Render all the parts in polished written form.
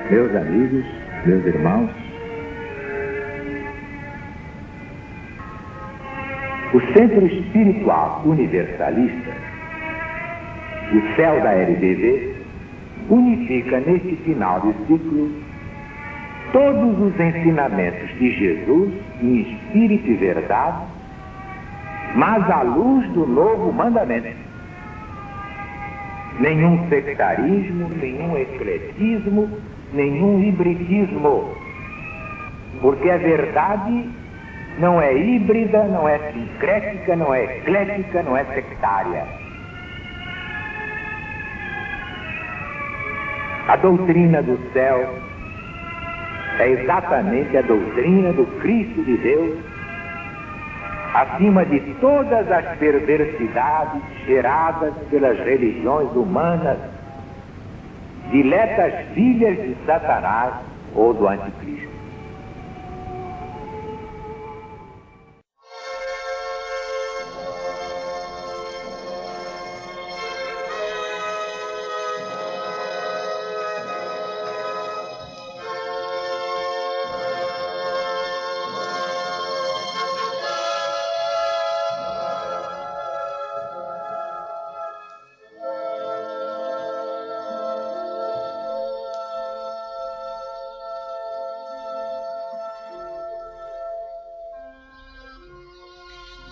Meus amigos, meus irmãos, o Centro Espiritual Universalista, o céu da LBV, unifica neste final de ciclo todos os ensinamentos de Jesus em espírito e verdade, mas à luz do novo mandamento. Nenhum sectarismo, nenhum ecletismo, nenhum hibridismo, porque a verdade não é híbrida, não é sincrética, não é eclética, não é sectária. A doutrina do céu é exatamente a doutrina do Cristo de Deus, acima de todas as perversidades geradas pelas religiões humanas, diletas filhas de Satanás ou do Anticristo.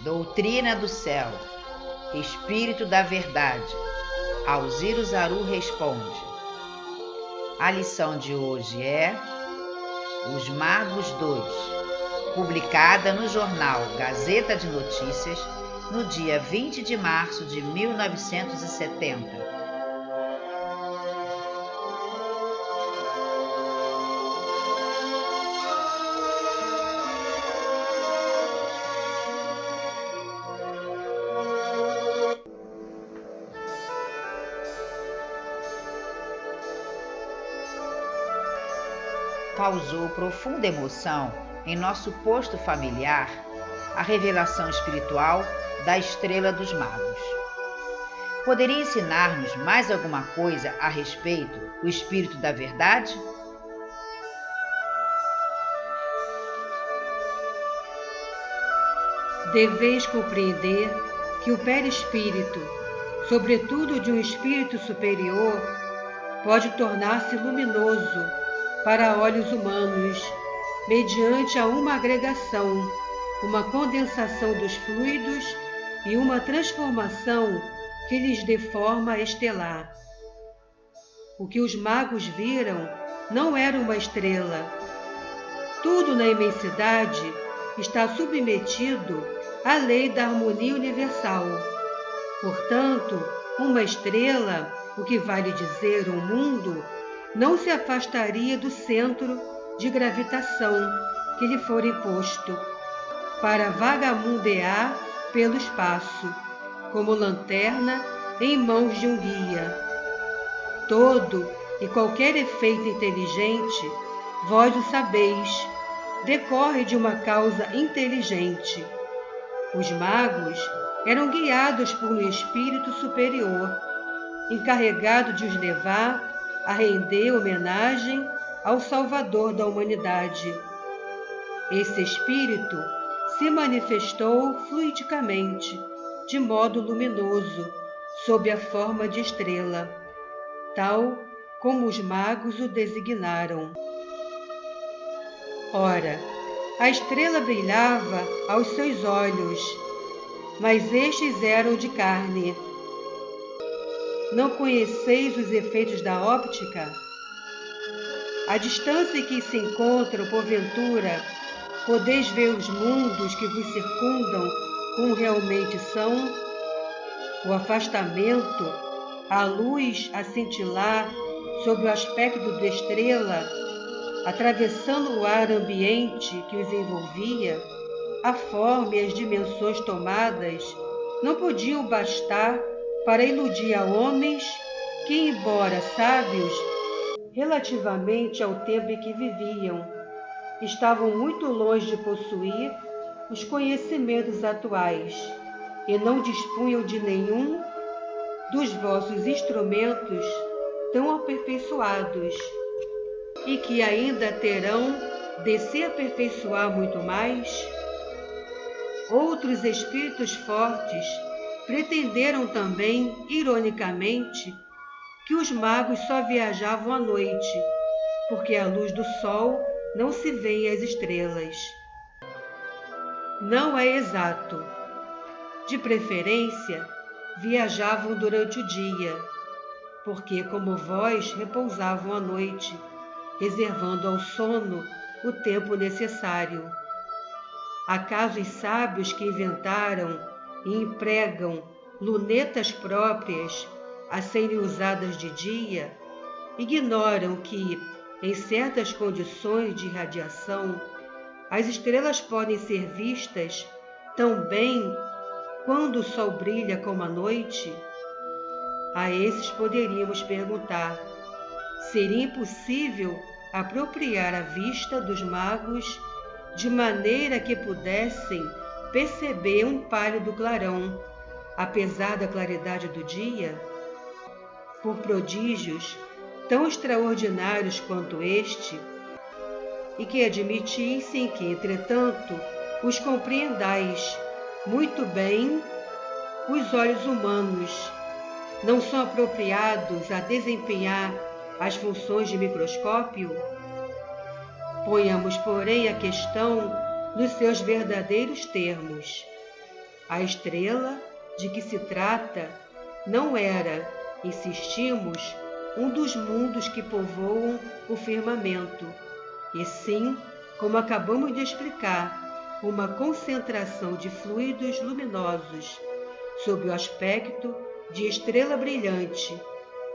Doutrina do céu, Espírito da verdade. Alziro Zaru responde. A lição de hoje é Os Magos 2, publicada no jornal Gazeta de Notícias, no dia 20 de março de 1970. Causou profunda emoção em nosso posto familiar a revelação espiritual da Estrela dos Magos. Poderia ensinar-nos mais alguma coisa a respeito do Espírito da Verdade? Deveis compreender que o perispírito, sobretudo de um espírito superior, pode tornar-se luminoso para olhos humanos, mediante a uma agregação, uma condensação dos fluidos e uma transformação que lhes dê forma estelar. O que os magos viram não era uma estrela. Tudo na imensidade está submetido à lei da harmonia universal. Portanto, uma estrela, o que vale dizer um mundo, não se afastaria do centro de gravitação que lhe for imposto, para vagamundear pelo espaço, como lanterna em mãos de um guia. Todo e qualquer efeito inteligente, vós o sabeis, decorre de uma causa inteligente. Os magos eram guiados por um espírito superior, encarregado de os levar a render homenagem ao Salvador da humanidade. Esse espírito se manifestou fluidicamente, de modo luminoso, sob a forma de estrela, tal como os magos o designaram. Ora, a estrela brilhava aos seus olhos, mas estes eram de carne. Não conheceis os efeitos da óptica? À distância em que se encontram, porventura, podeis ver os mundos que vos circundam como realmente são? O afastamento, a luz a cintilar sob o aspecto de estrela, atravessando o ar ambiente que os envolvia, a forma e as dimensões tomadas não podiam bastar para iludir a homens que, embora sábios relativamente ao tempo em que viviam, estavam muito longe de possuir os conhecimentos atuais e não dispunham de nenhum dos vossos instrumentos tão aperfeiçoados. e que ainda terão de se aperfeiçoar muito mais? Outros espíritos fortes pretenderam também, ironicamente, que os magos só viajavam à noite, porque à luz do sol não se veem as estrelas. Não é exato. De preferência, viajavam durante o dia, porque, como vós, repousavam à noite, reservando ao sono o tempo necessário. Acaso os sábios que inventaram e empregam lunetas próprias a serem usadas de dia, ignoram que, em certas condições de irradiação, as estrelas podem ser vistas tão bem quando o sol brilha como à noite? A esses poderíamos perguntar: seria impossível apropriar a vista dos magos de maneira que pudessem perceber um pálido clarão, apesar da claridade do dia? Por prodígios tão extraordinários quanto este, e que admitissem que, entretanto, os compreendais muito bem, os olhos humanos não são apropriados a desempenhar as funções de microscópio? Ponhamos, porém, a questão nos seus verdadeiros termos. A estrela de que se trata não era, insistimos, um dos mundos que povoam o firmamento, e sim, como acabamos de explicar, uma concentração de fluidos luminosos, sob o aspecto de estrela brilhante,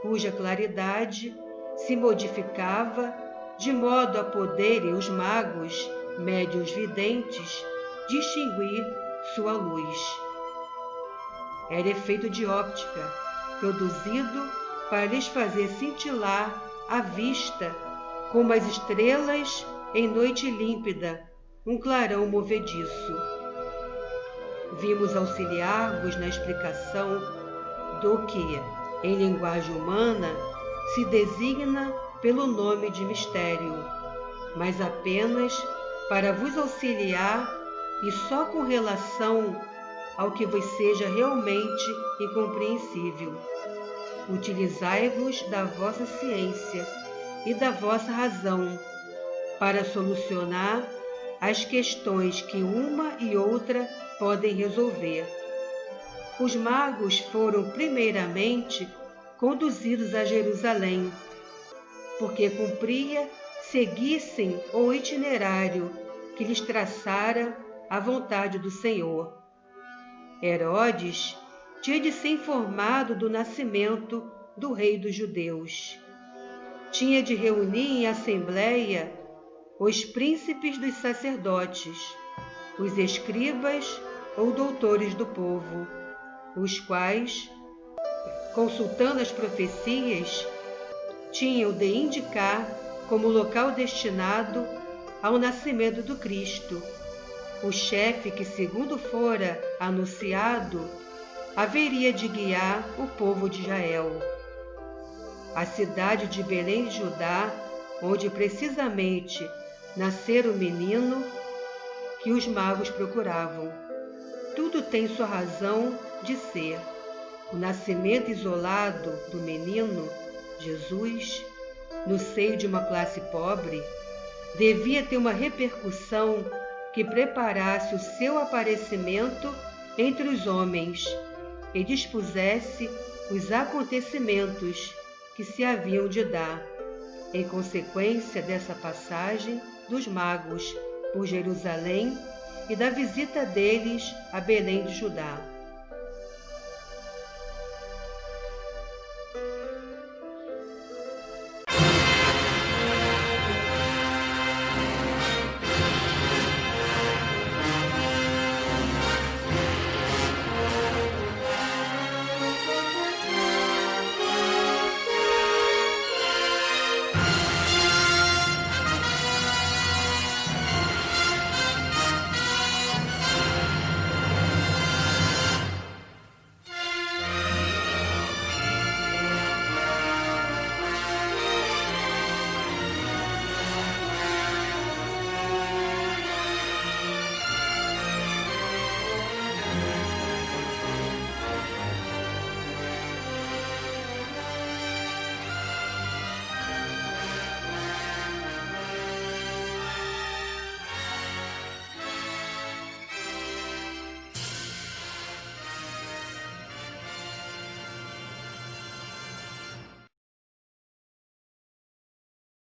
cuja claridade se modificava de modo a poderem os magos, médiuns videntes, distinguir sua luz. Era efeito de óptica, produzido para lhes fazer cintilar a vista como as estrelas em noite límpida, um clarão movediço. Vimos auxiliar-vos na explicação do que, em linguagem humana, se designa pelo nome de mistério, mas apenas para vos auxiliar e só com relação ao que vos seja realmente incompreensível. Utilizai-vos da vossa ciência e da vossa razão para solucionar as questões que uma e outra podem resolver. Os magos foram primeiramente conduzidos a Jerusalém, porque cumpria seguissem o itinerário que lhes traçara a vontade do Senhor. Herodes tinha de ser informado do nascimento do rei dos judeus. Tinha de reunir em assembleia os príncipes dos sacerdotes, os escribas ou doutores do povo, os quais, consultando as profecias, tinham de indicar como local destinado ao nascimento do Cristo, o chefe que, segundo fora anunciado, haveria de guiar o povo de Israel. A cidade de Belém de Judá, onde precisamente nascera o menino que os magos procuravam. Tudo tem sua razão de ser. O nascimento isolado do menino, Jesus, no seio de uma classe pobre, devia ter uma repercussão que preparasse o seu aparecimento entre os homens e dispusesse os acontecimentos que se haviam de dar, em consequência dessa passagem dos magos por Jerusalém e da visita deles a Belém de Judá.